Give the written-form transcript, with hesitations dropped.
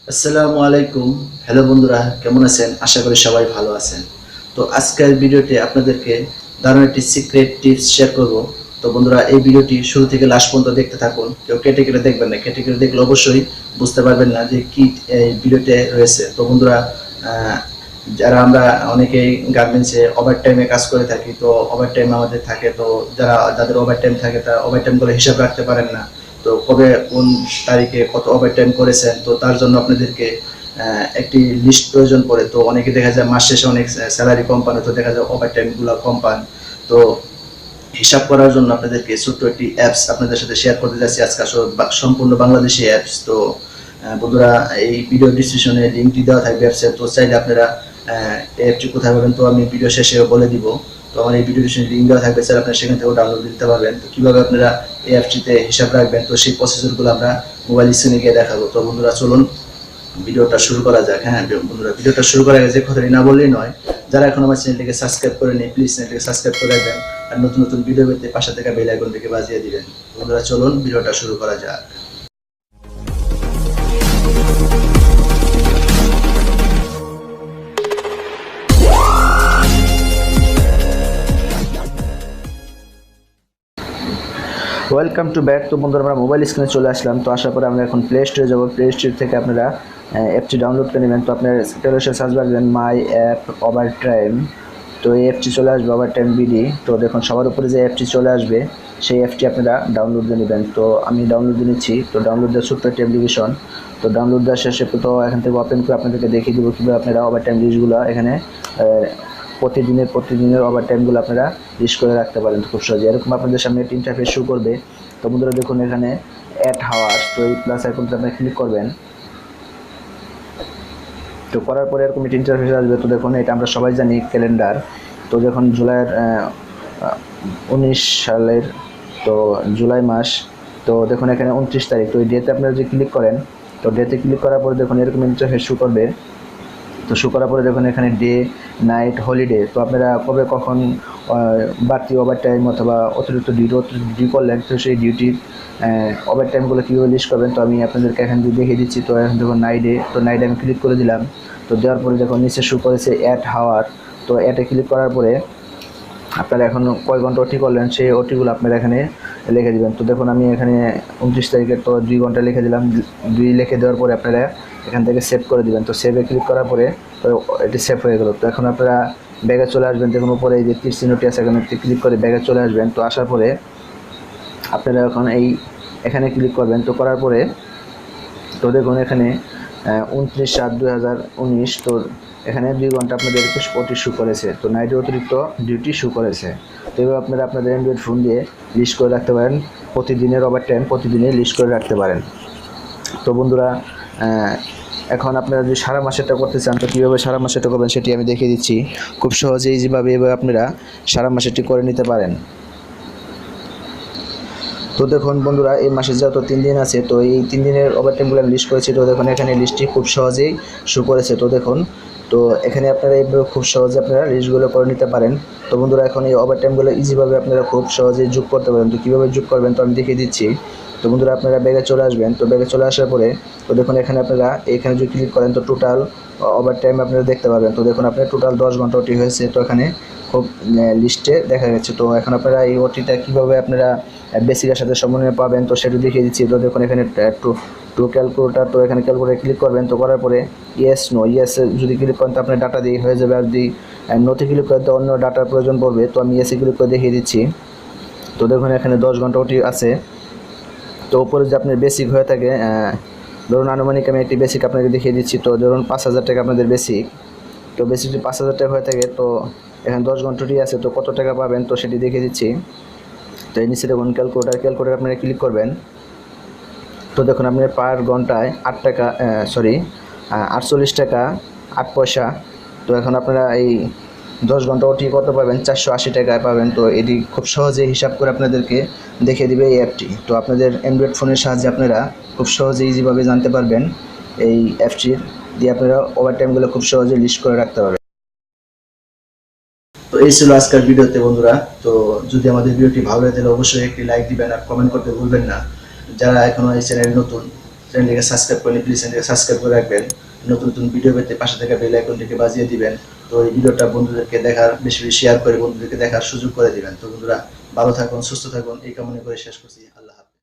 আসসালামু আলাইকুম। হ্যালো বন্ধুরা, কেমন আছেন? আশা করি সবাই ভালো আছেন। তো আজকের ভিডিওতে আপনাদেরকে দারুণ একটি সিক্রেট টিপস শেয়ার করব। তো বন্ধুরা, এই ভিডিওটি শুরু থেকে লাস্ট পর্যন্ত দেখতে থাকুন। কেউ কেটে কেটে দেখবেন না। কেটে কেটে দেখলে অবশ্যই বুঝতে পারবেন না যে কি এই ভিডিওতে রয়েছে। তো বন্ধুরা, যারা আমরা অনেকেই গার্মেন্টসে ওভারটাইমে কাজ করে থাকি, তো ওভারটাইম আমাদের থাকে। তো যাদের ওভারটাইম থাকে তারা ওভারটাইমগুলো হিসাব রাখতে পারেন না। তো কবে কোন তারিখে কত ওভারটাইম করেছেন, তো তার জন্য আপনাদেরকে একটি লিস্ট প্রয়োজন পড়ে। তো অনেকে দেখা যায় মাস শেষে অনেক স্যালারি কম পান, তো দেখা যায় ওভারটাইমগুলো কম পান। তো হিসাব করার জন্য আপনাদেরকে ছোট্ট একটি অ্যাপস আপনাদের সাথে শেয়ার করতে যাচ্ছি আজকে, আসলে সম্পূর্ণ বাংলাদেশি অ্যাপস। তো বন্ধুরা, এই ভিডিও ডিসক্রিপশনে লিঙ্কটি দেওয়া থাকবে অ্যাপসের। তো চাইলে আপনারা অ্যাপটি কোথায় পাবেন তো আমি ভিডিও শেষে বলে দিব। তো আমার এই ভিডিও ডিসক্রিপশনে লিঙ্ক দেওয়া থাকবে, স্যার আপনারা সেখান থেকেও ডাউনলোড দিতে পারবেন। তো কীভাবে আপনারা এই অ্যাপটিতে হিসাব রাখবেন, তো সেই প্রসেসরগুলো আমরা মোবাইল স্ক্রিনে গিয়ে দেখাবো। তো বন্ধুরা চলুন ভিডিওটা শুরু করা যাক। হ্যাঁ বন্ধুরা, ভিডিওটা শুরু করার আগে যে কথাটি না বললেই নয়, যারা এখন আমার চ্যানেলটিকে সাবস্ক্রাইব করেনি প্লিজ চ্যানেলটিকে সাবস্ক্রাইব করে রাখবেন, আর নতুন নতুন ভিডিও পেতে পাশে থাকা বেল আইকনটিকে বাজিয়ে দিবেন। বন্ধুরা চলুন ভিডিওটা শুরু করা যাক। Welcome to back. তো বন্ধুরা, আমরা মোবাইল স্ক্রিনে চলে আসলাম। তো আশা করি আমরা এখন প্লে স্টোরে যাবো। প্লে স্টোর থেকে আপনারা অ্যাপটি ডাউনলোড করে নেবেন। তো আপনার টেলিভিশন সার্চ বাড়বেন মাই অ্যাপ ওভার টাইম। তো এই অ্যাপটি চলে আসবে, ওভার টাইম বিডি। তো দেখুন সবার উপরে যে অ্যাপটি চলে আসবে সেই অ্যাপটি আপনারা ডাউনলোড দিয়ে নেবেন। তো আমি ডাউনলোড দিয়ে নিচ্ছি। তো ডাউনলোড দেওয়ার ছোট্ট একটি অ্যাপ্লিকেশন। তো ডাউনলোড দেওয়ার শেষে তো এখান থেকে ওপেন করে আপনাদেরকে দেখিয়ে দেবো কীভাবে আপনারা ওভার টাইম লিস্টগুলো এখানে প্রতিদিনের ওভার টাইমগুলো আপনারা লিস্ট করে রাখতে পারেন খুব সহজে। এরকম আপনাদের সামনে একটা ইন্টারফেস শো করবে। তো বন্ধুরা দেখুন এখানে অ্যাড হাওয়ার্স, তো এই প্লাস আইকনটা আপনি ক্লিক করবেন। তো করার পরে এরকম একটা ইন্টারফেস আসবে। তো দেখুন এটা আমরা সবাই জানি ক্যালেন্ডার। তো যখন জুলাইয়ের 19 সালের, তো জুলাই মাস, তো দেখুন এখানে 29 তারিখ। তো এই ডেতে আপনারা যদি ক্লিক করেন, তো ডেতে ক্লিক করার পরে দেখুন এরকম ইন্টারফেস শো করবে। তো শো করার পরে দেখুন এখানে ডে, নাইট, হলিডে। তো আপনারা কবে কখন বাড়তি ওভার টাইম অথবা অতিরিক্ত ডিউটি করলেন, তো সেই ডিউটির ওভার টাইমগুলো কীভাবে লিস্ট করবেন তো আমি আপনাদেরকে এখান দিয়ে দেখিয়ে দিচ্ছি। তো এখন দেখুন নাইডে, তো নাইডে আমি ক্লিক করে দিলাম। তো দেওয়ার পরে দেখুন নিচে শো করেছে অ্যাড হাওয়ার। তো অ্যাডে ক্লিক করার পরে আপনারা এখন কয় ঘন্টা ওটি করলেন সেই ওটিগুলো আপনারা এখানে লিখে দেবেন। তো দেখুন আমি এখানে 29 তারিখের তো 2 ঘন্টা লিখে দিলাম। 2 লিখে দেওয়ার পরে আপনারা এখান থেকে সেভ করে দিবেন। তো সেভে ক্লিক করার পরে তো এটি সেভ হয়ে গেল। তো এখন আপনারা ব্যাগে চলে আসবেন। দেখুন উপরে এই যে তীর চিহ্নটি আছে, এখানে ক্লিক করে ব্যাগে চলে আসবেন। তো আসার পরে আপনারা এখন এখানে ক্লিক করবেন। তো করার পরে তো দেখুন এখানে 29/7/2019, তো এখানে 2 ঘন্টা আপনাদেরকে ওটি শু করেছে। তো নাইটের অতিরিক্ত ডিউটি শু করেছে। তো এভাবে আপনারা আপনাদের অ্যান্ড্রয়েড ফোন দিয়ে লিস্ট করে রাখতে পারেন। প্রতিদিনের ওভার টাইম প্রতিদিনই লিস্ট করে রাখতে পারেন। তো বন্ধুরা, এখন আপনারা যদি সারা মাসেরটা করতে চান তো কীভাবে সারা মাসেরটা করবেন সেটি আমি দেখিয়ে দিচ্ছি। খুব সহজেই যেভাবে এভাবে আপনারা সারা মাসেরটি করে নিতে পারেন। তো দেখুন বন্ধুরা, এই মাসে যেহেতু 3 দিন আছে, তো এই 3 দিনের ওভারটাইমগুলো আমি লিস্ট করেছি। তো দেখুন এখানে লিস্টটি খুব সহজেই শো করেছে। তো দেখুন, তো এখানে আপনারা এইভাবে খুব সহজে আপনারা লিস্টগুলো করে নিতে পারেন। তো বন্ধুরা, এখন এই ওভারটাইমগুলো ইজিভাবে আপনারা খুব সহজেই যোগ করতে পারেন। তো কীভাবে যোগ করবেন তো আমি দেখিয়ে দিচ্ছি। তো বন্ধুরা, আপনারা ব্যাগে চলে আসবেন। তো ব্যাগে চলে আসার পরে তো দেখুন এখানে আপনারা এখানে যদি ক্লিক করেন তো টোটাল ওভারটাইম আপনারা দেখতে পাবেন। তো দেখুন আপনার টোটাল 10 ঘন্টা ওটি হয়েছে। তো এখানে খুব লিস্টে দেখা যাচ্ছে। তো এখন আপনারা এই ওটিটা কীভাবে আপনারা বেসিকের সাথে সমন্বয় পাবেন তো সেটা দেখিয়ে দিচ্ছি। তো দেখুন এখানে টু ক্যালকুলেটার, তো এখানে ক্যালকুলেটার ক্লিক করবেন। তো করার পরে ইয়েস নো, ইয়েস যদি ক্লিক করেন তো আপনার ডাটা দিয়ে হয়ে যাবে। আর যদি নোতে ক্লিক করেন তো অন্য ডাটার প্রয়োজন পড়বে। তো আমি ইয়েসে ক্লিক করে দেখিয়ে দিচ্ছি। তো দেখুন এখানে 10 ঘন্টা ওটি আছে। তো উপরে যে আপনার বেসিক হয়ে থাকে, ধরুন আনুমানিক আমি একটি বেসিক আপনাকে দেখিয়ে দিচ্ছি। তো ধরুন 5000 টাকা আপনাদের বেসিক। তো বেসিক যদি 5000 টাকা হয়ে থাকে তো এখানে 10 ঘন্টাটি আছে, তো কত টাকা পাবেন তো সেটি দেখিয়ে দিচ্ছি। তো এই নিচে দেখুন ক্যালকুলেটার আপনারা ক্লিক করবেন। তো দেখুন আপনার পার ঘন্টায় 48 টাকা 8 পয়সা। তো এখন আপনারা এই 10 ঘন্টা ওটি কত পাবেন, 480 টাকায় পাবেন। তো এটি খুব সহজে হিসাব করে আপনাদেরকে দেখিয়ে দিবে এই অ্যাপটি। তো আপনাদের অ্যান্ড্রয়েড ফোনের সাহায্যে আপনারা খুব সহজে ইজিভাবে জানতে পারবেন এই অ্যাপটির দিয়ে আপনারা ওভারটাইমগুলো খুব সহজে লিস্ট করে রাখতে পারবেন। তো এই ছিল আজকের ভিডিওতে বন্ধুরা। তো যদি আমাদের ভিডিওটি ভালো লাগে তাহলে অবশ্যই একটি লাইক দিবেন আর কমেন্ট করতে ভুলবেন না। যারা এখনো এই চ্যানেলে নতুন চ্যানেলটিকে সাবস্ক্রাইব করলে প্লিজ চ্যানেলটিকে সাবস্ক্রাইব করে রাখবেন। নতুন নতুন ভিডিও পেতে পাশে থাকা বেল আইকনটিকে বাজিয়ে দিবেন। তো এই ভিডিওটা বন্ধুদেরকে দেখার বেশি বেশি শেয়ার করে বন্ধুদেরকে দেখার সুযোগ করে দিবেন। তো বন্ধুরা ভালো থাকুন, সুস্থ থাকুন এই কামনা করে শেষ করছি। আল্লাহ।